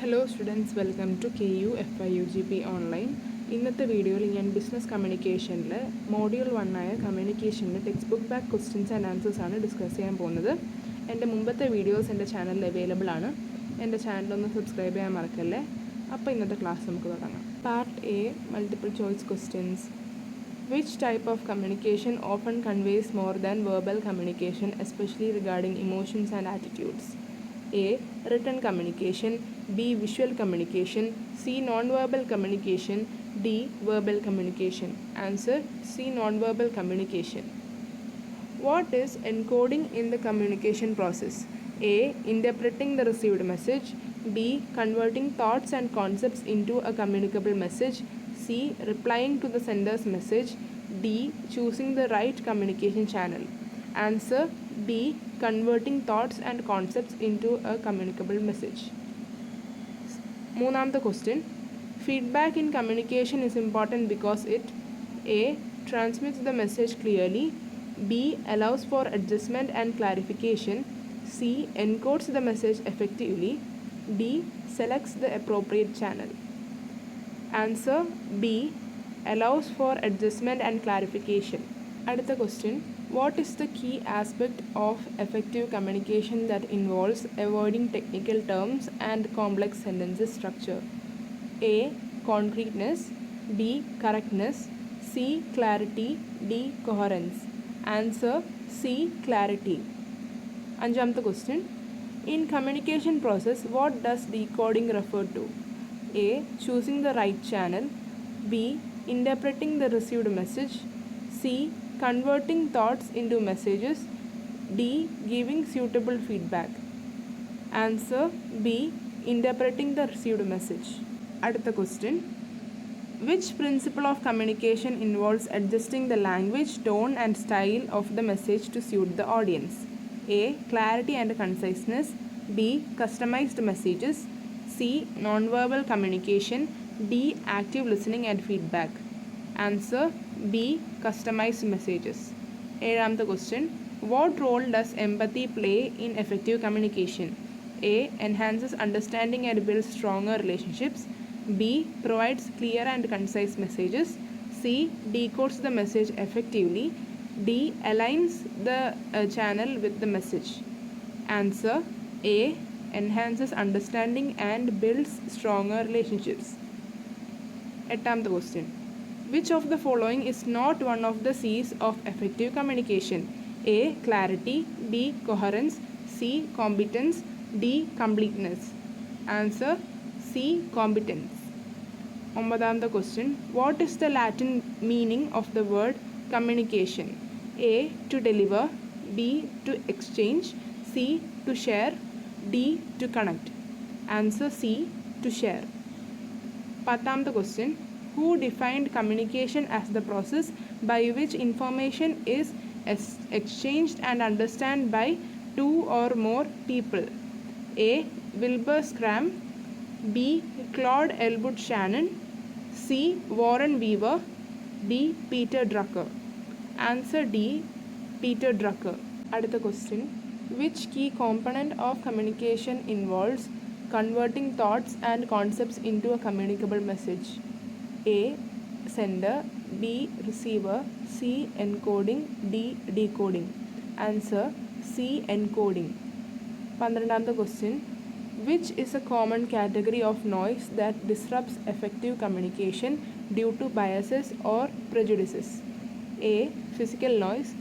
Hello students, welcome to KU FIUGP online. ഇന്നത്തെ വീഡിയോയിൽ ഞാൻ ബിസിനസ് കമ്മ്യൂണിക്കേഷനിൽ മോഡ്യൂൾ 1 ആയ കമ്മ്യൂണിക്കേഷനിൽ text book back questions and answers ആണ് ഡിസ്കസ് ചെയ്യാൻ പോകുന്നത്. എൻ്റെ മുമ്പത്തെ വീഡിയോസ് എൻ്റെ ചാനലിൽ അവൈലബിൾ ആണ്. എൻ്റെ ചാനലൊന്ന് സബ്സ്ക്രൈബ് ചെയ്യാൻ മറക്കല്ലേ. അപ്പോൾ ഇന്നത്തെ ക്ലാസ് നമുക്ക് തുടങ്ങാം. Part A, multiple choice questions. Which type of communication often conveys more than verbal communication, especially regarding emotions and attitudes? A. Written communication. B. Visual communication. C. Non-verbal communication. D. Verbal communication. Answer C. Non-verbal communication. What is encoding in the communication process? A. Interpreting the received message. B. Converting thoughts and concepts into a communicable message. C. Replying to the sender's message. D. Choosing the right communication channel. Answer B. Converting thoughts and concepts into a communicable message. മൂന്നാമത്തെ question. Feedback in communication is important because it A. Transmits the message clearly. B. Allows for adjustment and clarification. C. Encodes the message effectively. D. Selects the appropriate channel. Answer B. Allows for adjustment and clarification. അടുത്ത question. What is the key aspect of effective communication that involves avoiding technical terms and complex sentences structure? A. Concreteness. B. Correctness. C. Clarity. D. Coherence. Answer C. Clarity. അഞ്ചാമത്തെ question. In communication process, what does decoding refer to? A. Choosing the right channel. B. Interpreting the received message. C. Converting thoughts into messages. D. Giving suitable feedback. Answer B. Interpreting the received message. അടുത്ത question. Which principle of communication involves adjusting the language, tone and style of the message to suit the audience? A. Clarity and conciseness. B. Customized messages. C. Non-verbal communication. D. Active listening and feedback. Answer B. Customized messages. ഏഴാമത്തെ question. What role does empathy play in effective communication? A. Enhances understanding and builds stronger relationships. B. Provides clear and concise messages. C. Decodes the message effectively. D. Aligns the channel with the message. Answer A. Enhances understanding and builds stronger relationships. എട്ടാമത്തെ question. Which of the following is not one of the C's of effective communication? A. Clarity. B. Coherence. C. Competence. D. Completeness. Answer C. Competence. ഒമ്പതാമത്തെ question. What is the Latin meaning of the word communication? A. To deliver. B. To exchange. C. To share. D. To connect. Answer C. To share. പത്താമത്തെ question. Who defined communication as the process by which information is exchanged and understood by two or more people? A. Wilbur Schramm. B. Claude Elwood Shannon. C. Warren Weaver. D. Peter Drucker. Answer D. Peter Drucker. അടുത്ത question. Which key component of communication involves converting thoughts and concepts into a communicable message? A. Sender. B. Receiver. C. Encoding. D. Decoding. Answer C. Encoding. പന്ത്രണ്ടാമത്തെ question. Which is a common category of noise that disrupts effective communication due to biases or prejudices? A. Physical noise.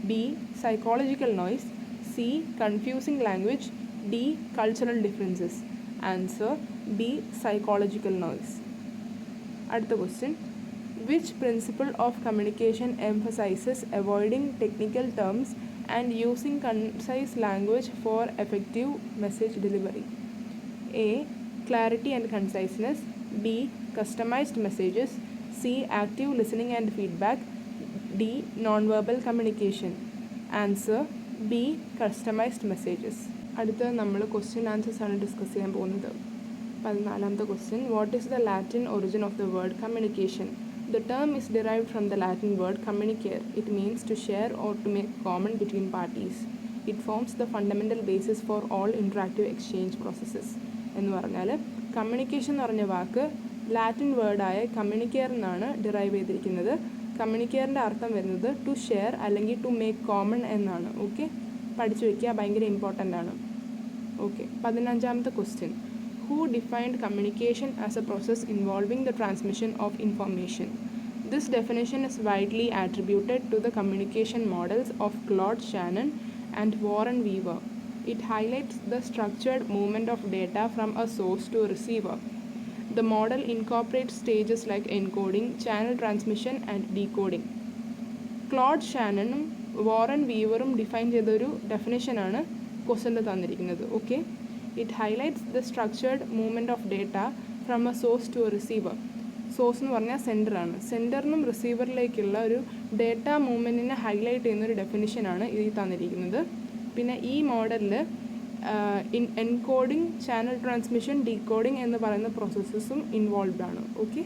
B. Psychological noise. C. Confusing language. D. Cultural differences. Answer B. Psychological noise. അടുത്ത question. Which principle of communication emphasizes avoiding technical terms and using concise language for effective message delivery? A. Clarity and conciseness. B. Customized messages. C. Active listening and feedback. D. Non-verbal communication. Answer B. Customized messages. അടുത്ത നമ്മൾ question answers ആണ് discuss ചെയ്യാൻ പോകുന്നത്. പതിനാലാമത്തെ question. What is the Latin origin of the word communication? The term is derived from the Latin word communicare. It means to share or to make common between parties. It forms the fundamental basis for all interactive exchange processes. എന്ന് പറഞ്ഞാൽ communication എന്ന് പറഞ്ഞ വാക്ക് Latin വേർഡായ കമ്മ്യൂണിക്കെയർ എന്നാണ് derive ചെയ്തിരിക്കുന്നത്. കമ്മ്യൂണിക്കെയറിൻ്റെ അർത്ഥം വരുന്നത് to share അല്ലെങ്കിൽ ടു മേക്ക് കോമൺ എന്നാണ്. ഓക്കെ, പഠിച്ചു വയ്ക്കുക, ഭയങ്കര ഇമ്പോർട്ടൻ്റ് ആണ്. ഓക്കെ, 15ാമത്തെ question. Who defined communication as a process involving the transmission of information? This definition is widely attributed to the communication models of Claude Shannon and Warren Weaver. It highlights the structured movement of data from a source to a receiver. The model incorporates stages like encoding, channel transmission, and decoding. Claude ഷാനനും Warren വീവറും define ചെയ്തൊരു ഡെഫിനേഷനാണ് ക്വസ്റ്റനിൽ തന്നിരിക്കുന്നത്. Okay, it highlights the structured movement of data from a source to a receiver. Source എന്ന് പറഞ്ഞാൽ സെൻറ്ററാണ്. സെൻറ്ററിനും റിസീവറിലേക്കുള്ള ഒരു data മൂവ്മെൻറ്റിനെ highlight ചെയ്യുന്നൊരു ഡെഫിനിഷനാണ് ഇതിൽ തന്നിരിക്കുന്നത്. പിന്നെ ഈ മോഡലിൽ എൻകോഡിങ്, ചാനൽ ട്രാൻസ്മിഷൻ, ഡീകോഡിങ് എന്ന് പറയുന്ന പ്രോസസ്സസും ഇൻവോൾവ്ഡ് ആണ്. ഓക്കെ,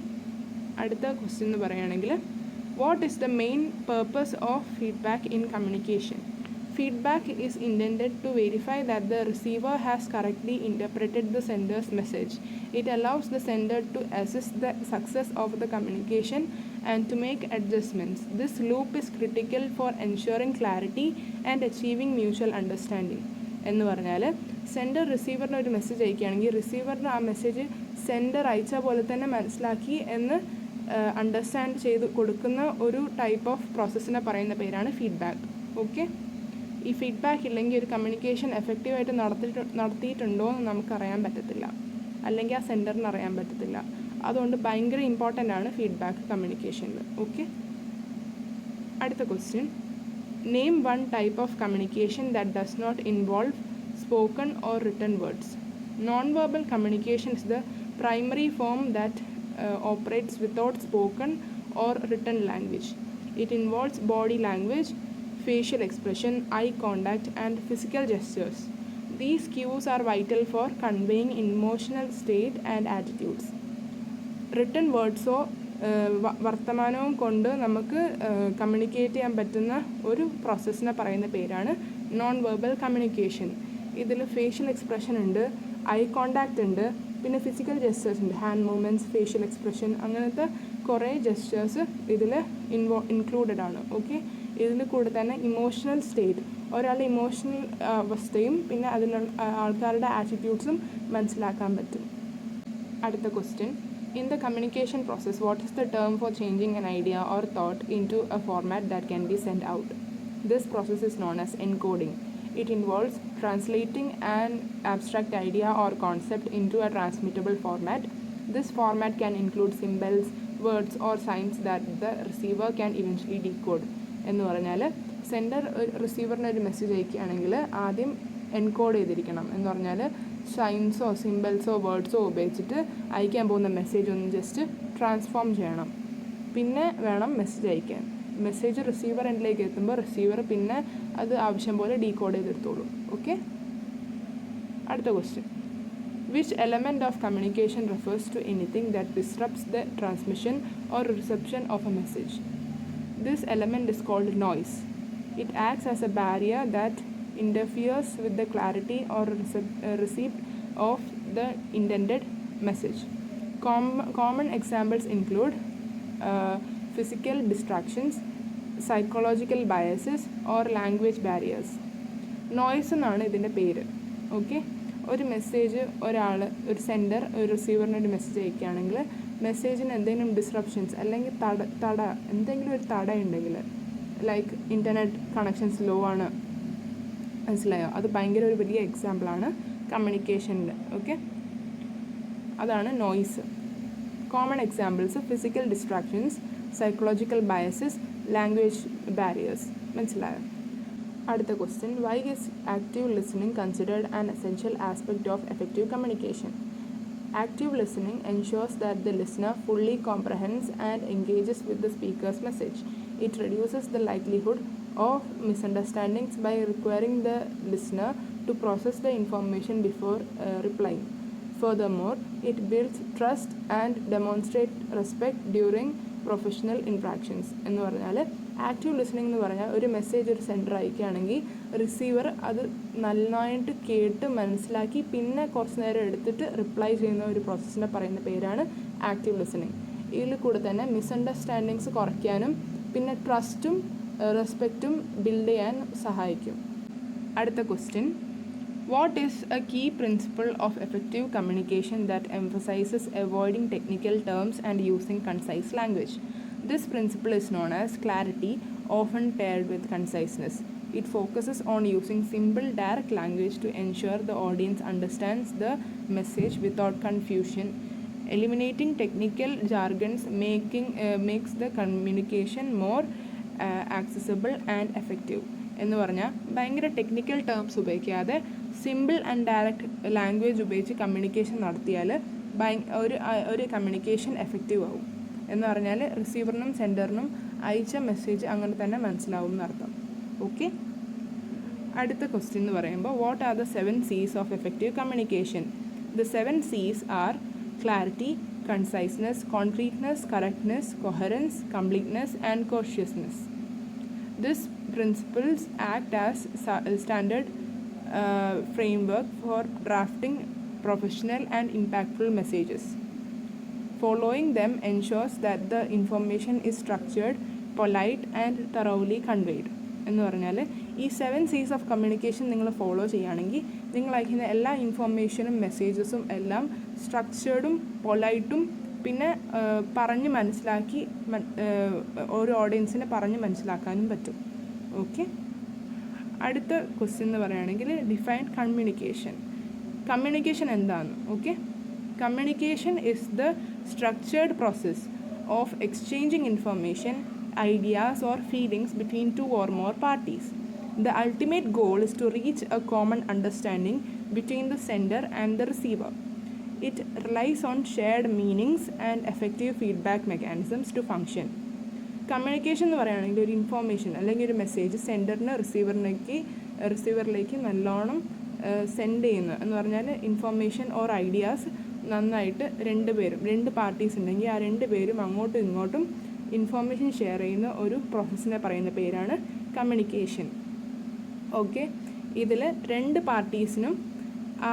അടുത്ത ക്വസ്റ്റ്യൻ എന്ന് പറയുകയാണെങ്കിൽ, what is the main purpose of feedback in communication? Feedback is intended to verify that the receiver has correctly interpreted the sender's message. It allows the sender to assess the success of the communication and to make adjustments. This loop is critical for ensuring clarity and achieving mutual understanding. എന്ന് പറഞ്ഞാൽ sender റിസീവറിന് ഒരു message അയക്കുകയാണെങ്കിൽ റിസീവറിന് ആ message sender അയച്ച പോലെ തന്നെ മനസ്സിലാക്കി എന്ന് understand ചെയ്ത് കൊടുക്കുന്ന ഒരു ടൈപ്പ് ഓഫ് പ്രോസസ്സിനെ പറയുന്ന പേരാണ് ഫീഡ്ബാക്ക്. ഓക്കെ, ഈ ഫീഡ്ബാക്ക് ഇല്ലെങ്കിൽ ഒരു കമ്മ്യൂണിക്കേഷൻ എഫക്റ്റീവായിട്ട് നടത്തിയിട്ടുണ്ടോ എന്ന് നമുക്കറിയാൻ പറ്റത്തില്ല, അല്ലെങ്കിൽ ആ സെൻറ്ററിന് അറിയാൻ പറ്റത്തില്ല. അതുകൊണ്ട് ഭയങ്കര ഇമ്പോർട്ടൻ്റ് ആണ് ഫീഡ്ബാക്ക് കമ്മ്യൂണിക്കേഷനിൽ. ഓക്കെ, അടുത്ത question. Name one type of communication that does not involve spoken or written words. Non verbal communication is the primary form that operates without spoken or written language. It involves body language, facial expression, eye contact, and physical gestures. These cues are vital for conveying emotional state and attitudes. Written words വർത്തമാനവും കൊണ്ട് നമുക്ക് communicate ചെയ്യാൻ പറ്റുന്ന ഒരു പ്രോസസ്സിനെ പറയുന്ന പേരാണ് non verbal communication. ഇതിൽ facial expression ഉണ്ട്, I contact ഉണ്ട്, പിന്നെ ഫിസിക്കൽ ജെസ്റ്റേഴ്സ് ഉണ്ട്, ഹാൻഡ് മൂവ്മെൻറ്റ്സ്, ഫേഷ്യൽ എക്സ്പ്രഷൻ, അങ്ങനത്തെ കുറേ ജെസ്റ്റേഴ്സ് ഇതിൽ ഇൻക്ലൂഡഡ് ആണ്. ഓക്കെ, ഇതിൽ കൂടെ തന്നെ ഇമോഷണൽ സ്റ്റേറ്റ്, ഒരാളുടെ ഇമോഷണൽ അവസ്ഥയും പിന്നെ അതിനുള്ള ആൾക്കാരുടെ ആറ്റിറ്റ്യൂഡ്സും മനസ്സിലാക്കാൻ പറ്റും. അടുത്ത question. In the communication process, what is the term for changing an idea or thought into a format that can be send out? This process is known as encoding. It involves translating an abstract idea or concept into a transmittable format. This format can include symbols, words, or signs that the receiver can eventually decode. എന്ന് പറഞ്ഞാൽ sender റിസീവറിന് ഒരു message അയക്കുകയാണെങ്കിൽ ആദ്യം encode ചെയ്തിരിക്കണം. എന്ന് പറഞ്ഞാൽ സൈൻസോ സിമ്പിൾസോ വേർഡ്സോ ഉപയോഗിച്ചിട്ട് അയക്കാൻ പോകുന്ന മെസ്സേജ് ഒന്ന് ജസ്റ്റ് ട്രാൻസ്ഫോം ചെയ്യണം, പിന്നെ വേണം മെസ്സേജ് അയക്കാൻ. മെസ്സേജ് റിസീവർ എൻഡിലേക്ക് എത്തുമ്പോൾ റിസീവർ പിന്നെ അത് ആവശ്യം പോലെ ഡീകോഡ് ചെയ്തെടുത്തോളൂ. ഓക്കെ, അടുത്ത question. Which element of communication refers to anything that disrupts the transmission or reception of a message? This element is called noise. It acts as a barrier that interferes with the clarity or receipt of the intended message. Common examples include physical distractions, psychological biases, or language barriers. Noise എന്നാണ് ഇതിൻ്റെ പേര്. Okay, ഒരു message ഒരു sender ഒരു റിസീവറിന് ഒരു message അയക്കുകയാണെങ്കിൽ മെസ്സേജിന് എന്തെങ്കിലും disruptions അല്ലെങ്കിൽ എന്തെങ്കിലും ഒരു തട ഉണ്ടെങ്കിൽ, ലൈക്ക് ഇൻ്റർനെറ്റ് കണക്ഷൻ സ്ലോ ആണ്, മനസ്സിലായോ? അത് ഭയങ്കര ഒരു വലിയ എക്സാമ്പിളാണ് കമ്മ്യൂണിക്കേഷനിൽ. ഓക്കെ, അതാണ് noise. Common examples physical distractions, psychological biases, language barriers. മനസ്സിലായോ? അടുത്ത question. Why is active listening considered an essential aspect of effective communication? Active listening ensures that the listener fully comprehends and engages with the speaker's message. It reduces the likelihood of misunderstandings by requiring the listener to process the information before replying. Furthermore, it builds trust and demonstrates respect during professional interactions. എന്ന് പറഞ്ഞാൽ active listening എന്ന് പറഞ്ഞാൽ ഒരു message ഒരു sender അയക്കുകയാണെങ്കിൽ receiver അത് നന്നായിട്ട് കേട്ട് മനസ്സിലാക്കി പിന്നെ കുറച്ച് നേരം എടുത്തിട്ട് റിപ്ലൈ ചെയ്യുന്ന ഒരു പ്രോസസ്സിനെ പറയുന്ന പേരാണ് ആക്റ്റീവ് ലിസണിങ്. ഇതിൽ കൂടെ തന്നെ മിസ്അണ്ടർസ്റ്റാൻഡിങ്സ് കുറയ്ക്കാനും പിന്നെ ട്രസ്റ്റും റെസ്പെക്റ്റും ബിൽഡ് ചെയ്യാൻ സഹായിക്കും. അടുത്ത question, what is a key principle of effective communication that emphasises avoiding technical terms and using concise language? This principle is known as clarity, often paired with conciseness. It focuses on using simple, direct language to ensure the audience understands the message without confusion. Eliminating technical jargons makes the communication more accessible and effective. എന്ന് പറഞ്ഞാൽ ഭയങ്കര technical terms ഉപയോഗിക്കാതെ simple and direct language ഉപയോഗിച്ച് communication നടത്തിയാൽ ഒരു communication effective ആവും. എന്ന് പറഞ്ഞാൽ റിസീവറിനും സെൻഡറിനും അയച്ച മെസ്സേജ് അങ്ങനെ തന്നെ മനസ്സിലാവും എന്നർത്ഥം. ഓക്കെ, അടുത്ത ക്വസ്റ്റ്യൻ എന്ന് പറയുമ്പോൾ, what are the 7 C's of effective communication? The 7 C's are clarity, conciseness, concreteness, correctness, coherence, completeness and courteousness. These principles act as standard framework for drafting professional and impactful messages. Following them ensures that the information is structured, polite and thoroughly conveyed. എന്ന് പറഞ്ഞാൽ ഈ 7 C's of communication നിങ്ങൾ follow ചെയ്യുകയാണെങ്കിൽ നിങ്ങൾ അയക്കുന്ന എല്ലാ ഇൻഫോർമേഷനും മെസ്സേജസും എല്ലാം സ്ട്രക്ചേർഡും പൊലൈറ്റും പിന്നെ പറഞ്ഞ് മനസ്സിലാക്കി ഓരോ ഓഡിയൻസിനെ പറഞ്ഞ് മനസ്സിലാക്കാനും പറ്റും. ഓക്കെ, അടുത്ത ക്വസ്റ്റ്യൻ എന്ന് പറയുകയാണെങ്കിൽ ഡിഫൈൻ കമ്മ്യൂണിക്കേഷൻ. കമ്മ്യൂണിക്കേഷൻ എന്താണ്? Okay, communication is the structured process of exchanging information, ideas or feelings between two or more parties. The ultimate goal is to reach a common understanding between the sender and the receiver. It relies on shared meanings and effective feedback mechanisms to function. Communication എന്ന് പറയുകയാണെങ്കിൽ ഒരു information അല്ലെങ്കിൽ ഒരു message സെൻഡറിന് റിസീവറിലേക്ക് നല്ലോണം send ചെയ്യുന്നു എന്ന് പറഞ്ഞാൽ information or ideas നന്നായിട്ട് രണ്ട് പാർട്ടീസ് ഉണ്ടെങ്കിൽ ആ 2 പേരും അങ്ങോട്ടും ഇങ്ങോട്ടും ഇൻഫോർമേഷൻ ഷെയർ ചെയ്യുന്ന ഒരു പ്രോസസ്സിനെ പറയുന്ന പേരാണ് കമ്മ്യൂണിക്കേഷൻ. ഓക്കെ, ഇതിൽ 2 പാർട്ടീസിനും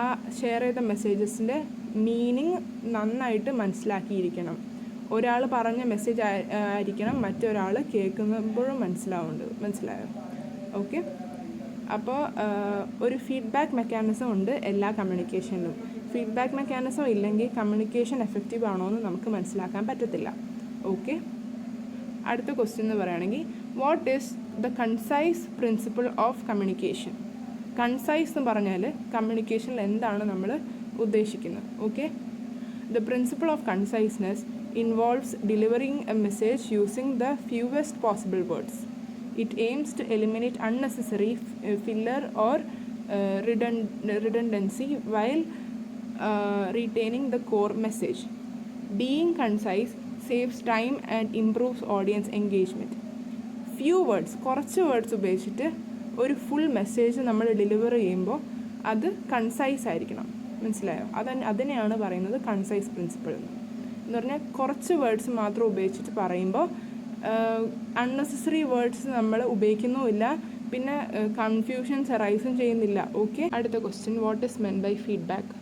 ആ ഷെയർ ചെയ്ത മെസ്സേജസിൻ്റെ മീനിങ് നന്നായിട്ട് മനസ്സിലാക്കിയിരിക്കണം. ഒരാൾ പറഞ്ഞ മെസ്സേജ് ആയിരിക്കണം മറ്റൊരാൾ കേൾക്കുമ്പോഴും മനസ്സിലായോ? ഓക്കെ, അപ്പോൾ ഒരു ഫീഡ്ബാക്ക് മെക്കാനിസം ഉണ്ട് എല്ലാ കമ്മ്യൂണിക്കേഷനിലും. ഫീഡ്ബാക്ക് മെക്കാനിസം ഇല്ലെങ്കിൽ കമ്മ്യൂണിക്കേഷൻ എഫക്റ്റീവ് ആണോ എന്ന് നമുക്ക് മനസ്സിലാക്കാൻ പറ്റത്തില്ല. ഓക്കെ, അടുത്ത ക്വസ്റ്റ്യൻ എന്ന് പറയുകയാണെങ്കിൽ, what is the concise principle of communication? Concise എന്ന് പറഞ്ഞാൽ കമ്മ്യൂണിക്കേഷനിൽ എന്താണ് നമ്മൾ ഉദ്ദേശിക്കുന്നത്? Okay, the principle of conciseness involves delivering a message using the fewest possible words. It aims to eliminate unnecessary filler or redundancy while retaining the core message. Being concise saves time and improves audience engagement. Few words, കുറച്ച് words ഉപയോഗിച്ചിട്ട് ഒരു full message നമ്മൾ deliver ചെയ്യുമ്പോൾ അത് concise ആയിരിക്കണം. മനസ്സിലായോ? അതിനെയാണ് പറയുന്നത് കൺസൈസ് പ്രിൻസിപ്പിൾ എന്ന് പറഞ്ഞാൽ കുറച്ച് വേർഡ്സ് മാത്രം ഉപയോഗിച്ചിട്ട് പറയുമ്പോൾ അൺനെസസറി വേർഡ്സ് നമ്മൾ ഉപയോഗിക്കുന്നുമില്ല, പിന്നെ കൺഫ്യൂഷൻസ് അറൈസും ചെയ്യുന്നില്ല. ഓക്കെ, അടുത്ത question, what is meant by feedback?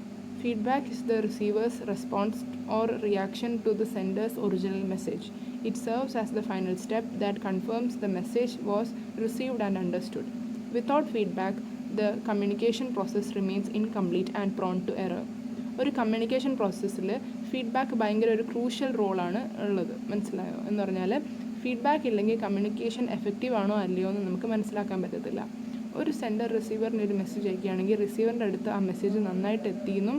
Feedback is the receiver's response or reaction to the sender's original message. It serves as the final step that confirms the message was received and understood. Without feedback, the communication process remains incomplete and prone to error. ഒരു communication പ്രോസസ്സിൽ feedback ഭയങ്കര ഒരു crucial റോളാണ് ഉള്ളത്. മനസ്സിലായോ? എന്ന് പറഞ്ഞാൽ feedback ഇല്ലെങ്കിൽ കമ്മ്യൂണിക്കേഷൻ എഫക്റ്റീവ് ആണോ അല്ലയോ എന്ന് നമുക്ക് മനസ്സിലാക്കാൻ പറ്റത്തില്ല. ഒരു സെൻഡർ റിസീവറിന് ഒരു മെസ്സേജ് അയക്കുകയാണെങ്കിൽ റിസീവറിൻ്റെ അടുത്ത് ആ മെസ്സേജ് നന്നായിട്ട് എത്തിയെന്നും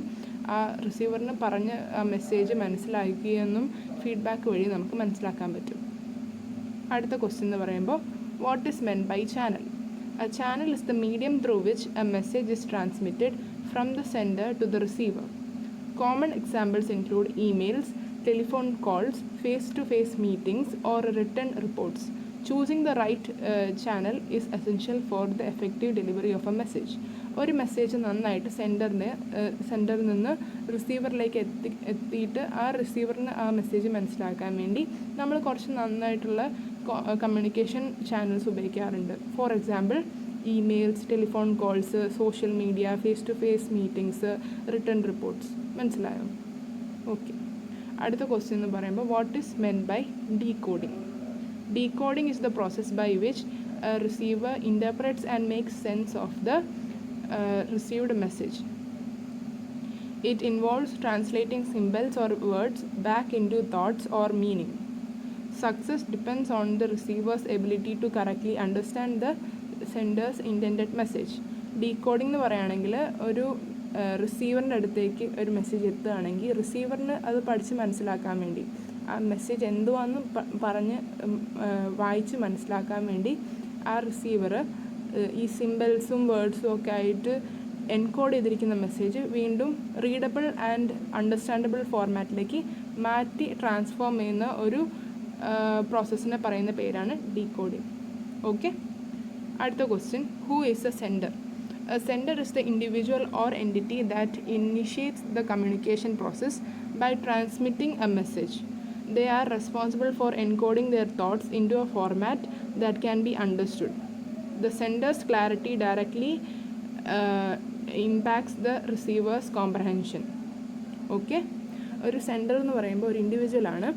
ആ റിസീവറിന് പറഞ്ഞ ആ മെസ്സേജ് മനസ്സിലാക്കിയെന്നും ഫീഡ്ബാക്ക് വഴി നമുക്ക് മനസ്സിലാക്കാൻ പറ്റും. അടുത്ത ക്വസ്റ്റ്യൻ എന്ന് പറയുമ്പോൾ, what is meant by channel? A channel is the medium through which a message is transmitted from the sender to the receiver. Common examples include emails, telephone calls, face-to-face meetings, or written reports. Choosing the right channel is essential for the effective delivery of a message. ഒരു message നന്നായിട്ട് സെൻഡറിൽ നിന്ന് റിസീവറിലേക്ക് എത്തിയിട്ട് ആ റിസീവറിന് ആ message മനസ്സിലാക്കാൻ വേണ്ടി നമ്മൾ കുറച്ച് നന്നായിട്ടുള്ള കമ്മ്യൂണിക്കേഷൻ ചാനൽസ് ഉപയോഗിക്കാറുണ്ട്. For example, emails, telephone calls, social media, face to face meetings, written reports. മനസ്സിലായോ? ഓക്കെ. അടുത്ത ക്വസ്റ്റ്യൻ എന്ന് പറയുമ്പോൾ what is meant by decoding? Decoding is the process by which a receiver interprets and makes sense of the received message. It involves translating symbols or words back into thoughts or meaning. Success depends on the receiver's ability to correctly understand the sender's intended message. Decoding എന്ന് പറയുകയാണെങ്കിൽ ഒരു റിസീവറിൻ്റെ അടുത്തേക്ക് ഒരു message എത്തുകയാണെങ്കിൽ റിസീവറിന് അത് പഠിച്ച് മനസ്സിലാക്കാൻ വേണ്ടി, ആ മെസ്സേജ് എന്തുവാന്ന് പറഞ്ഞ് വായിച്ച് മനസ്സിലാക്കാൻ വേണ്ടി ആ റിസീവർ ഈ സിമ്പിൾസും വേർഡ്സും ഒക്കെ ആയിട്ട് എൻകോഡ് ചെയ്തിരിക്കുന്ന മെസ്സേജ് വീണ്ടും റീഡബിൾ ആൻഡ് അണ്ടർസ്റ്റാൻഡബിൾ ഫോർമാറ്റിലേക്ക് മാറ്റി ട്രാൻസ്ഫോം ചെയ്യുന്ന ഒരു പ്രോസസ്സിനെ പറയുന്ന പേരാണ് ഡീകോഡിംഗ്. ഓക്കെ. അടുത്ത question, who is A sender? A sender is the individual or entity that initiates the communication process by transmitting a message. They are responsible for encoding their thoughts into a format that can be understood. The sender's clarity directly impacts the receiver's comprehension. Okay. ഒരു sender എന്ന് പറയുമ്പോൾ ഒരു ഇൻഡിവിജ്വലാണ്.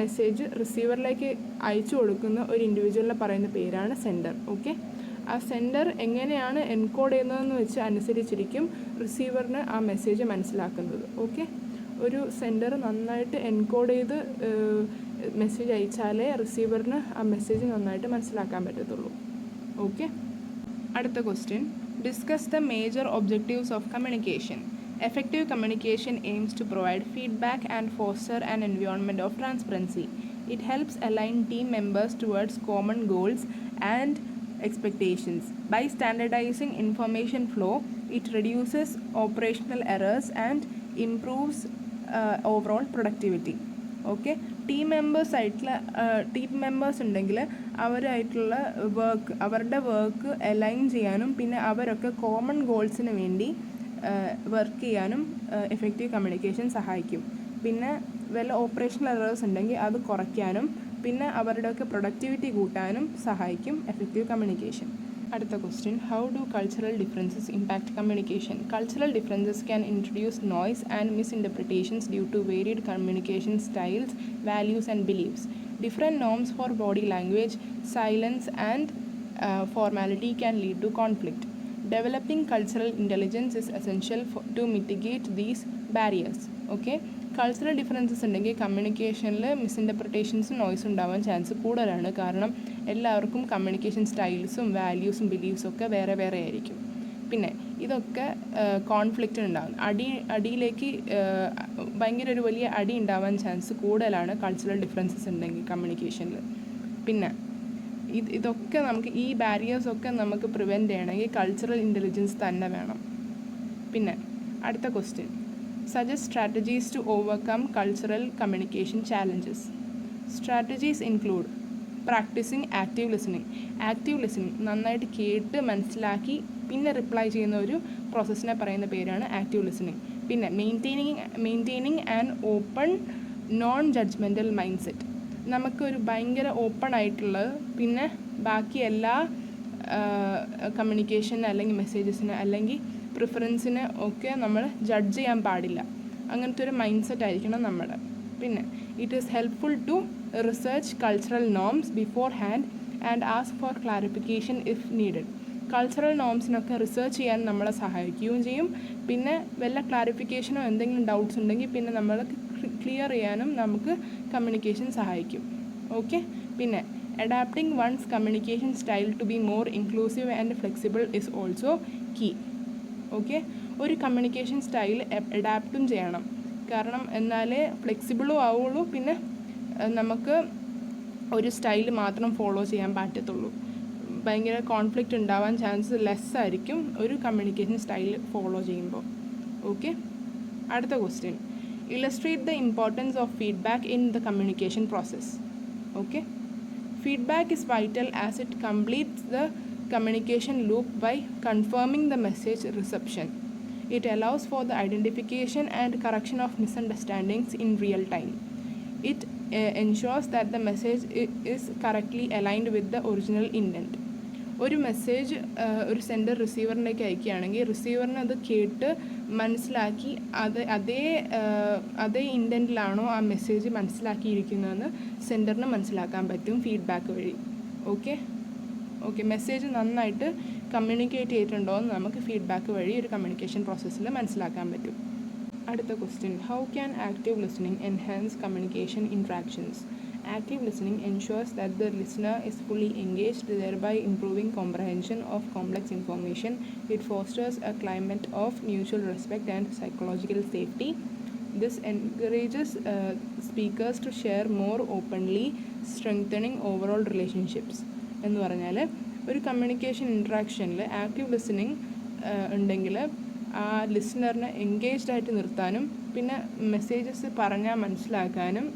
Message റിസീവറിലേക്ക് അയച്ചു കൊടുക്കുന്ന ഒരു ഇൻഡിവിജ്വലിനെ പറയുന്ന പേരാണ് sender. Okay. ആ സെൻഡർ എങ്ങനെയാണ് എൻകോഡ് ചെയ്യുന്നതെന്ന് വെച്ച് അനുസരിച്ചിരിക്കും റിസീവറിന് ആ മെസ്സേജ് മനസ്സിലാക്കുന്നത്. ഓക്കെ. ഒരു സെൻഡർ നന്നായിട്ട് എൻകോഡ് ചെയ്ത് മെസ്സേജ് അയച്ചാലേ റിസീവറിന് ആ മെസ്സേജ് നന്നായിട്ട് മനസ്സിലാക്കാൻ പറ്റത്തുള്ളൂ. ഓക്കെ. അടുത്ത question, discuss the major objectives of communication. Effective communication aims to provide feedback and foster an environment of transparency. It helps align team members towards common goals and expectations. By standardizing information flow, it reduces operational errors and improves overall productivity. Okay. Team members ഉണ്ടെങ്കിൽ അവരായിട്ടുള്ള അവരുടെ work align ചെയ്യാനും പിന്നെ അവരൊക്കെ common ഗോൾസിന് വേണ്ടി work ചെയ്യാനും effective communication സഹായിക്കും. പിന്നെ വല്ല ഓപ്പറേഷണൽ എറേഴ്സ് ഉണ്ടെങ്കിൽ അത് കുറയ്ക്കാനും പിന്നെ അവരുടെയൊക്കെ പ്രൊഡക്ടിവിറ്റി കൂട്ടാനും സഹായിക്കും എഫക്റ്റീവ് കമ്മ്യൂണിക്കേഷൻ. അടുത്ത question, how do cultural differences impact communication? Cultural differences can introduce noise and misinterpretations due to varied communication styles, values and beliefs. Different norms for body language, silence and formality can lead to conflict. Developing cultural intelligence is essential to mitigate these barriers. Okay. Cultural differences ഉണ്ടെങ്കിൽ കമ്മ്യൂണിക്കേഷനിൽ മിസ്ഇൻ്റർപ്രിറ്റേഷൻസും നോയ്സും ഉണ്ടാവാൻ chance കൂടുതലാണ്. കാരണം എല്ലാവർക്കും communication സ്റ്റൈൽസും വാല്യൂസും ബിലീഫ്സും ഒക്കെ വേറെ വേറെ ആയിരിക്കും. പിന്നെ ഇതൊക്കെ കോൺഫ്ലിക്റ്റ് ഉണ്ടാകും. അടിയിലേക്ക് ഭയങ്കര ഒരു വലിയ അടി ഉണ്ടാവാൻ ചാൻസ് കൂടുതലാണ് കൾച്ചറൽ ഡിഫറൻസസ് ഉണ്ടെങ്കിൽ കമ്മ്യൂണിക്കേഷനിൽ. പിന്നെ ഇതൊക്കെ നമുക്ക് ഈ ബാരിയേഴ്സൊക്കെ നമുക്ക് പ്രിവെൻറ്റ് ചെയ്യണമെങ്കിൽ കൾച്ചറൽ ഇൻ്റലിജൻസ് തന്നെ വേണം. പിന്നെ അടുത്ത question, suggest strategies to overcome cultural communication challenges. Strategies include practising active listening. Active listening നന്നായിട്ട് കേട്ട് മനസ്സിലാക്കി പിന്നെ റിപ്ലൈ ചെയ്യുന്ന ഒരു പ്രോസസ്സിനെ പറയുന്ന പേരാണ് ആക്റ്റീവ് ലിസണിങ്. പിന്നെ maintaining and open non judgemental mind set. നമുക്കൊരു ഭയങ്കര ഓപ്പൺ ആയിട്ടുള്ളത് പിന്നെ ബാക്കി എല്ലാ കമ്മ്യൂണിക്കേഷന് അല്ലെങ്കിൽ മെസ്സേജസിന് അല്ലെങ്കിൽ പ്രിഫറൻസിന് ഒക്കെ നമ്മൾ ജഡ്ജ് ചെയ്യാൻ പാടില്ല. അങ്ങനത്തെ ഒരു മൈൻഡ് സെറ്റ് ആയിരിക്കണം നമ്മുടെ. പിന്നെ it is helpful to research cultural norms beforehand and ask for clarification if needed. Cultural നോംസിനൊക്കെ റിസർച്ച് ചെയ്യാൻ നമ്മളെ സഹായിക്കുകയും ചെയ്യും. പിന്നെ വല്ല ക്ലാരിഫിക്കേഷനോ എന്തെങ്കിലും ഡൗട്ട്സ് ഉണ്ടെങ്കിൽ പിന്നെ നമ്മൾ ക്ലിയർ ചെയ്യാനും നമുക്ക് കമ്മ്യൂണിക്കേഷൻ സഹായിക്കും. ഓക്കെ. പിന്നെ adapting one's communication style to be more inclusive and flexible is also key. Okay. ഒരു കമ്മ്യൂണിക്കേഷൻ സ്റ്റൈൽ അഡാപ്റ്റും ചെയ്യണം. കാരണം എന്നാലേ ഫ്ലെക്സിബിളും ആവുള്ളൂ പിന്നെ നമുക്ക് ഒരു സ്റ്റൈൽ മാത്രം ഫോളോ ചെയ്യാൻ പറ്റത്തുള്ളൂ. ഭയങ്കര കോൺഫ്ലിക്റ്റ് ഉണ്ടാവാൻ ചാൻസ് ലെസ് ആയിരിക്കും ഒരു കമ്മ്യൂണിക്കേഷൻ സ്റ്റൈൽ ഫോളോ ചെയ്യുമ്പോൾ. ഓക്കെ. അടുത്ത question, illustrate the importance of feedback in the communication process. Okay. Feedback is vital as it completes the communication loop by confirming the message reception. It allows for the identification and correction of misunderstandings in real time. It ensures that the message is correctly aligned with the original intent. ഒരു message ഒരു sender റിസീവറിലേക്ക് അയക്കുകയാണെങ്കിൽ റിസീവറിന് അത് കേട്ട് മനസ്സിലാക്കി അതേ ഇൻറ്റൻറ്റിലാണോ ആ message മനസ്സിലാക്കിയിരിക്കുന്നതെന്ന് സെൻഡറിന് മനസ്സിലാക്കാൻ പറ്റും feedback വഴി. ഓക്കെ മെസ്സേജ് നന്നായിട്ട് കമ്മ്യൂണിക്കേറ്റ് ചെയ്തിട്ടുണ്ടോ എന്ന് നമുക്ക് ഫീഡ്ബാക്ക് വഴി ഒരു കമ്മ്യൂണിക്കേഷൻ പ്രോസസ്സിൽ മനസ്സിലാക്കാൻ പറ്റും. അടുത്ത question, how can active listening enhance communication interactions? Active listening ensures that the listener is fully engaged, thereby improving comprehension of complex information. It fosters a climate of mutual respect and psychological safety. This encourages speakers to share more openly, strengthening overall relationships. എന്ന് പറഞ്ഞാൽ ഒരു communication ഇൻട്രാക്ഷനിൽ active listening ഉണ്ടെങ്കിൽ ആ ലിസണറിനെ engaged ആയിട്ട് നിർത്താനും പിന്നെ messages പറഞ്ഞാൽ മനസ്സിലാക്കാനും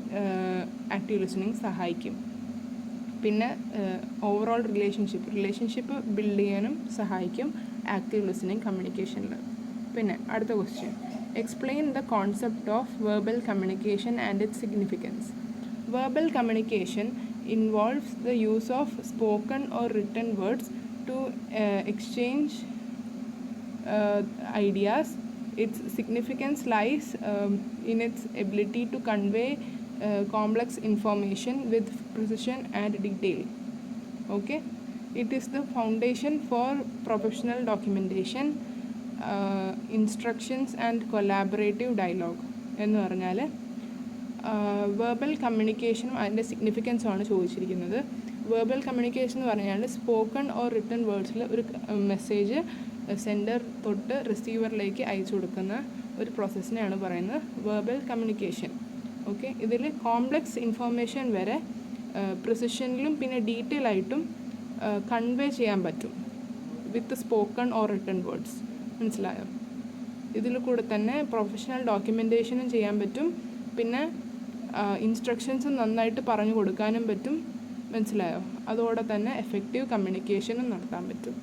ആക്റ്റീവ് ലിസണിങ് സഹായിക്കും. പിന്നെ ഓവറോൾ റിലേഷൻഷിപ്പ് ബിൽഡ് ചെയ്യാനും സഹായിക്കും ആക്റ്റീവ് ലിസണിങ് കമ്മ്യൂണിക്കേഷനിൽ. പിന്നെ അടുത്ത question, explain the concept of verbal communication and it's significance. Verbal communication involves the use of spoken or written words to exchange ideas. Its significance lies in its ability to convey complex information with precision and detail. It is the foundation for professional documentation, instructions and collaborative dialogue. എന്ന് പറഞ്ഞാൽ verbal കമ്മ്യൂണിക്കേഷനും അതിൻ്റെ സിഗ്നിഫിക്കൻസുമാണ് ചോദിച്ചിരിക്കുന്നത്. Verbal communication എന്ന് പറഞ്ഞാൽ spoken or written വേർഡ്സിൽ ഒരു message sender തൊട്ട് റിസീവറിലേക്ക് അയച്ചു കൊടുക്കുന്ന ഒരു പ്രോസസ്സിനെയാണ് പറയുന്നത് വെർബൽ കമ്മ്യൂണിക്കേഷൻ. ഇതിൽ കോംപ്ലക്സ് ഇൻഫോർമേഷൻ വരെ പ്രിസിഷനിലും പിന്നെ ഡീറ്റെയിൽ ആയിട്ടും കൺവേ ചെയ്യാൻ പറ്റും വിത്ത് സ്പോക്കൺ ഓർ റിട്ടൺ വേർഡ്സ്. മനസ്സിലായോ? ഇതിൽ കൂടെ തന്നെ പ്രൊഫഷണൽ ഡോക്യുമെൻറ്റേഷനും ചെയ്യാൻ പറ്റും, പിന്നെ ഇൻസ്ട്രക്ഷൻസും നന്നായിട്ട് പറഞ്ഞു കൊടുക്കാനും പറ്റും. മനസ്സിലായോ? അതോടെ തന്നെ എഫക്റ്റീവ് കമ്മ്യൂണിക്കേഷനും നടത്താൻ പറ്റും.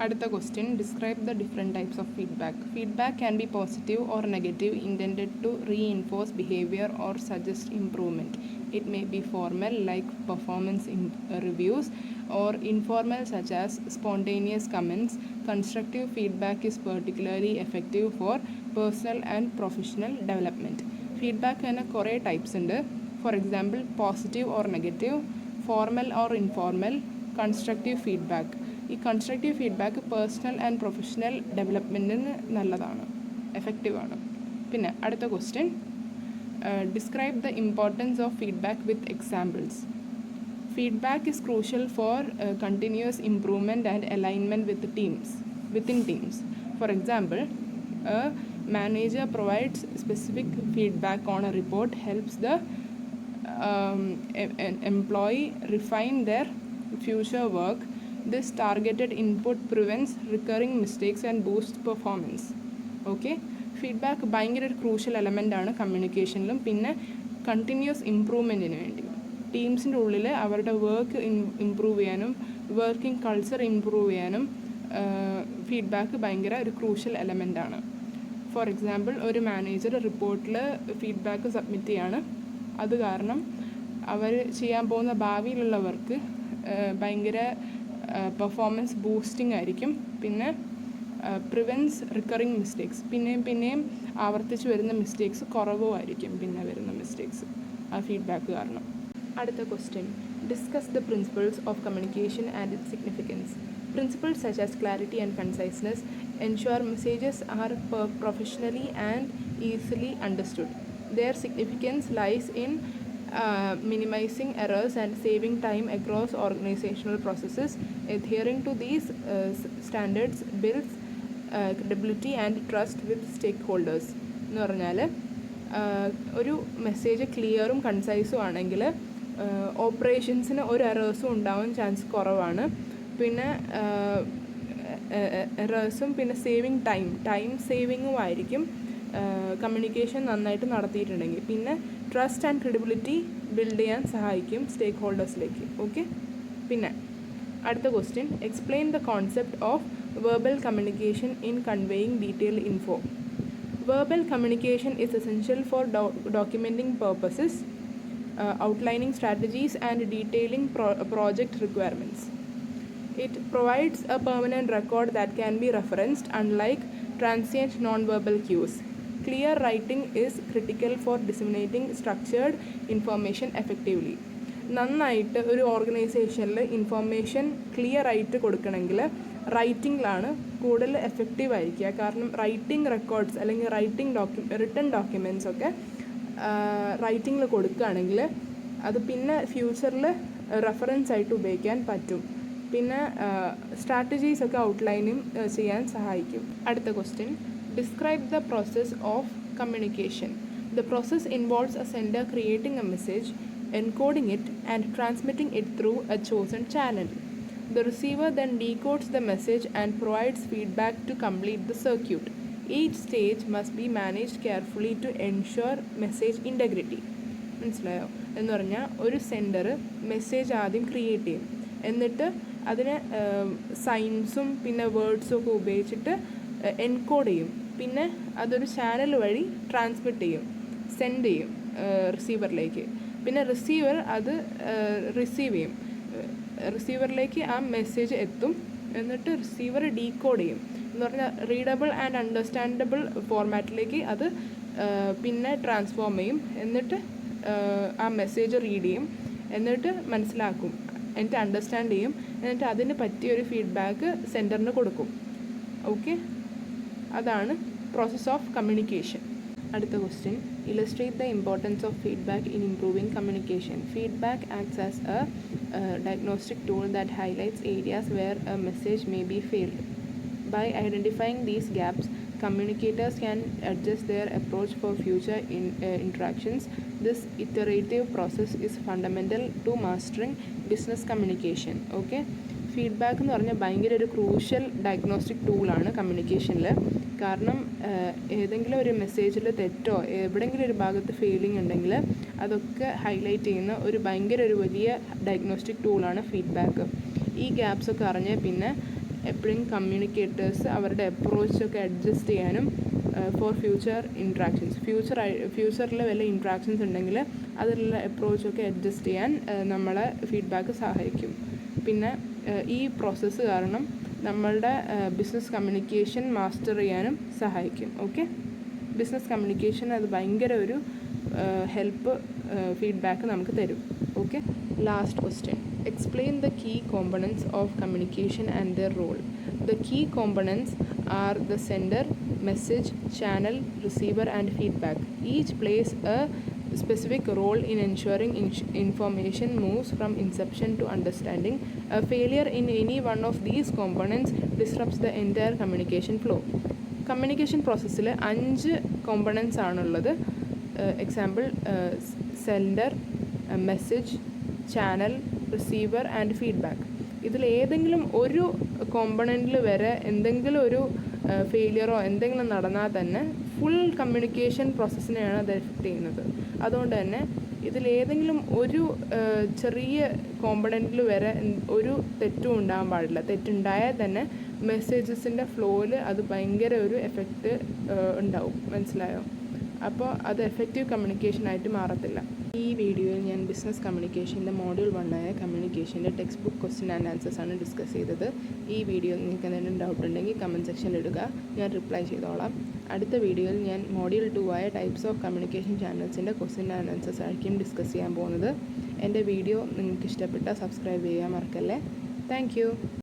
അടുത്ത question, describe the different types of feedback. Feedback can be positive or negative, intended to reinforce behaviour or suggest improvement. It may be formal like performance reviews or informal such as spontaneous comments. Constructive feedback is particularly effective for personal and professional development. Feedback തന്നെ കുറേ types ഉണ്ട്. For example positive or negative, formal or informal, constructive feedback. ഈ constructive feedback personal and professional ഡെവലപ്മെൻറ്റിന് നല്ലതാണ്, എഫക്റ്റീവാണ്. പിന്നെ അടുത്ത question, describe the importance of feedback with examples. Feedback is crucial for continuous improvement and alignment within teams. For example, a manager provides specific feedback on a report, helps the employee refine their future work. This targeted input prevents recurring mistakes and boosts performance. Feedback ഭയങ്കര ഒരു crucial എലമെൻ്റാണ് കമ്മ്യൂണിക്കേഷനിലും പിന്നെ continuous ഇമ്പ്രൂവ്മെൻറ്റിന് വേണ്ടി. ടീംസിൻ്റെ ഉള്ളിൽ അവരുടെ work improve ചെയ്യാനും working culture improve ചെയ്യാനും feedback ഭയങ്കര ഒരു ക്രൂഷ്യൽ എലമെൻ്റാണ്. ഫോർ എക്സാമ്പിൾ, ഒരു മാനേജർ റിപ്പോർട്ടിൽ ഫീഡ്ബാക്ക് സബ്മിറ്റ് ചെയ്യാണ്. അത് കാരണം അവർ ചെയ്യാൻ പോകുന്ന ഭാവിയിലുള്ള വർക്ക് ഭയങ്കര പെർഫോമൻസ് ബൂസ്റ്റിംഗ് ആയിരിക്കും. പിന്നെ പ്രിവെൻസ് റിക്കറിങ് മിസ്റ്റേക്സ്, പിന്നെയും ആവർത്തിച്ച് വരുന്ന മിസ്റ്റേക്സ് കുറവുമായിരിക്കും പിന്നെ വരുന്ന മിസ്റ്റേക്സ് ആ ഫീഡ്ബാക്ക് കാരണം. അടുത്ത question, discuss the principles of communication and it's significance. Principles such as clarity and conciseness ensure messages are professionally and easily understood. Their significance lies in minimizing errors and saving time across organizational processes. Adhering to these standards builds credibility and trust with stakeholders. എന്ന് പറഞ്ഞാൽ ഒരു message ക്ലിയറും കൺസൈസും ആണെങ്കിൽ ഓപ്പറേഷൻസിന് ഒരു എറേഴ്സും ഉണ്ടാവാൻ chance കുറവാണ്. പിന്നെ എറേഴ്സും പിന്നെ time സേവിങ്ങും ആയിരിക്കും കമ്മ്യൂണിക്കേഷൻ നന്നായിട്ട് നടത്തിയിട്ടുണ്ടെങ്കിൽ. പിന്നെ ട്രസ്റ്റ് ആൻഡ് ക്രെഡിബിലിറ്റി ബിൽഡ് ചെയ്യാൻ സഹായിക്കും സ്റ്റേക്ക് ഹോൾഡേഴ്സിലേക്ക്. പിന്നെ അടുത്ത question, explain the concept of verbal communication in conveying detailed info. Verbal communication is essential for documenting purposes, outlining strategies and detailing project requirements. It provides a permanent record that can be referenced, unlike transient non-verbal cues. Clear writing is critical for disseminating structured information effectively. നന്നായിട്ട് ഒരു ഓർഗനൈസേഷനിൽ information clear ആയിട്ട് കൊടുക്കണമെങ്കിൽ റൈറ്റിങ്ങിലാണ് കൂടുതൽ effective ആയിരിക്കുക. കാരണം writing records അല്ലെങ്കിൽ written documents ഒക്കെ റൈറ്റിങ്ങിൽ കൊടുക്കുകയാണെങ്കിൽ അത് പിന്നെ ഫ്യൂച്ചറിൽ റെഫറൻസ് ആയിട്ട് ഉപയോഗിക്കാൻ പറ്റും. പിന്നെ സ്ട്രാറ്റജീസ് ഒക്കെ ഔട്ട്ലൈനും ചെയ്യാൻ സഹായിക്കും. അടുത്ത question, describe the process of communication. The process involves A sender creating A message, encoding it and transmitting it through a chosen channel. The receiver then decodes the message and provides feedback to complete the circuit. Each stage must be managed carefully to ensure message integrity. മനസ്സിലായോ? എന്ന് പറഞ്ഞാൽ ഒരു sender message ആദ്യം create ചെയ്യും, എന്നിട്ട് അതിനെ സൈൻസും പിന്നെ വേർഡ്സും ഒക്കെ ഉപയോഗിച്ചിട്ട് എൻകോഡ് ചെയ്യും, പിന്നെ അതൊരു ചാനൽ വഴി ട്രാൻസ്മിറ്റ് ചെയ്യും, സെൻഡ് ചെയ്യും റിസീവറിലേക്ക്. പിന്നെ റിസീവർ അത് റിസീവ് ചെയ്യും, റിസീവറിലേക്ക് ആ മെസ്സേജ് എത്തും, എന്നിട്ട് റിസീവർ ഡീകോഡ് ചെയ്യും. എന്ന് പറഞ്ഞാൽ റീഡബിൾ ആൻഡ് അണ്ടർസ്റ്റാൻഡബിൾ ഫോർമാറ്റിലേക്ക് അത് പിന്നെ ട്രാൻസ്ഫോം ചെയ്യും, എന്നിട്ട് ആ മെസ്സേജ് റീഡ് ചെയ്യും, എന്നിട്ട് മനസ്സിലാക്കും, എന്നിട്ട് അണ്ടർസ്റ്റാൻഡ് ചെയ്യും, എന്നിട്ട് അതിന് പറ്റിയൊരു ഫീഡ്ബാക്ക് സെൻറ്ററിന് കൊടുക്കും. ഓക്കെ, അതാണ് പ്രോസസ് ഓഫ് കമ്മ്യൂണിക്കേഷൻ. അടുത്ത question, illustrate the importance of feedback in improving communication. Feedback acts as a diagnostic tool that highlights areas where a message may be failed. By identifying these gaps, communicators can adjust their approach for future interactions. This iterative process is fundamental to mastering business communication. Okay, feedback എന്ന് പറഞ്ഞാൽ ഭയങ്കര ഒരു crucial diagnostic ടൂളാണ് കമ്മ്യൂണിക്കേഷനിൽ. കാരണം ഏതെങ്കിലും ഒരു മെസ്സേജിൽ തെറ്റോ എവിടെയെങ്കിലും ഒരു ഭാഗത്ത് ഫെയിലിംഗ് ഉണ്ടെങ്കിൽ അതൊക്കെ ഹൈലൈറ്റ് ചെയ്യുന്ന ഒരു ഭയങ്കര ഒരു വലിയ ഡയഗ്നോസ്റ്റിക് ടൂളാണ് ഫീഡ്ബാക്ക്. ഈ ഗ്യാപ്സൊക്കെ അറിഞ്ഞ് പിന്നെ എപ്പോഴും കമ്മ്യൂണിക്കേറ്റേഴ്സ് അവരുടെ അപ്രോച്ചൊക്കെ അഡ്ജസ്റ്റ് ചെയ്യാനും ഫോർ ഫ്യൂച്ചർ ഇൻട്രാക്ഷൻസ്, ഫ്യൂച്ചറിൽ വല്ല ഇൻട്രാക്ഷൻസ് ഉണ്ടെങ്കിൽ അതിലുള്ള അപ്രോച്ചൊക്കെ അഡ്ജസ്റ്റ് ചെയ്യാൻ നമ്മളെ ഫീഡ്ബാക്ക് സഹായിക്കും. പിന്നെ ഈ പ്രോസസ്സ് കാരണം നമ്മളുടെ ബിസിനസ് കമ്മ്യൂണിക്കേഷൻ മാസ്റ്റർ ചെയ്യാനും സഹായിക്കും. ഓക്കെ, ബിസിനസ് കമ്മ്യൂണിക്കേഷൻ അത് ഭയങ്കര ഒരു ഹെൽപ്പ് ഫീഡ്ബാക്ക് നമുക്ക് തരും. Okay, last question, explain the key components of communication and their role. The key components are the sender, message, channel, receiver and feedback. Each plays a specific role in ensuring information moves from inception to understanding. A failure in any one of these components disrupts the entire communication flow. Communication പ്രോസസ്സിൽ 5 components ആണുള്ളത്. Example sender, message, channel, receiver and feedback. ഇതിൽ ഏതെങ്കിലും ഒരു കോമ്പണൻറ്റിൽ വരെ എന്തെങ്കിലും ഒരു ഫെയിലിയറോ എന്തെങ്കിലും നടന്നാൽ തന്നെ ഫുൾ കമ്മ്യൂണിക്കേഷൻ പ്രോസസ്സിനെയാണ് അത് എഫക്റ്റ് ചെയ്യുന്നത്. അതുകൊണ്ട് തന്നെ ഇതിലേതെങ്കിലും ഒരു ചെറിയ കോമ്പണൻറ്റിൽ വരെ ഒരു തെറ്റും ഉണ്ടാകാൻ പാടില്ല. തെറ്റുണ്ടായാൽ തന്നെ മെസ്സേജസിൻ്റെ ഫ്ലോയിൽ അത് ഭയങ്കര ഒരു എഫക്റ്റ് ഉണ്ടാവും. മനസ്സിലായോ? അപ്പോൾ അത് എഫക്റ്റീവ് കമ്മ്യൂണിക്കേഷനായിട്ട് മാറത്തില്ല. ഈ വീഡിയോയിൽ ഞാൻ ബിസിനസ് കമ്മ്യൂണിക്കേഷൻ്റെ മോഡ്യൂൾ 1 കമ്മ്യൂണിക്കേഷൻ്റെ ടെക്സ്റ്റ് ബുക്ക് ക്വസ്റ്റ്യൻ ആൻഡ് ആൻസേഴ്സാണ് ഡിസ്കസ് ചെയ്തത്. ഈ വീഡിയോ നിങ്ങൾക്ക് എന്തെങ്കിലും ഡൗട്ട് ഉണ്ടെങ്കിൽ കമൻറ്റ് സെക്ഷനിൽ ഇടുക, ഞാൻ റിപ്ലൈ ചെയ്തോളാം. അടുത്ത വീഡിയോയിൽ ഞാൻ മോഡ്യൂൾ 2 ടൈപ്സ് ഓഫ് കമ്മ്യൂണിക്കേഷൻ ചാനൽസിൻ്റെ ക്വസ്റ്റ്യൻ ആൻഡ് ആൻസേഴ്സ് ആയിരിക്കും ഡിസ്കസ് ചെയ്യാൻ പോകുന്നത്. എൻ്റെ വീഡിയോ നിങ്ങൾക്ക് ഇഷ്ടപ്പെട്ടാൽ സബ്സ്ക്രൈബ് ചെയ്യാൻ മറക്കല്ലേ. താങ്ക്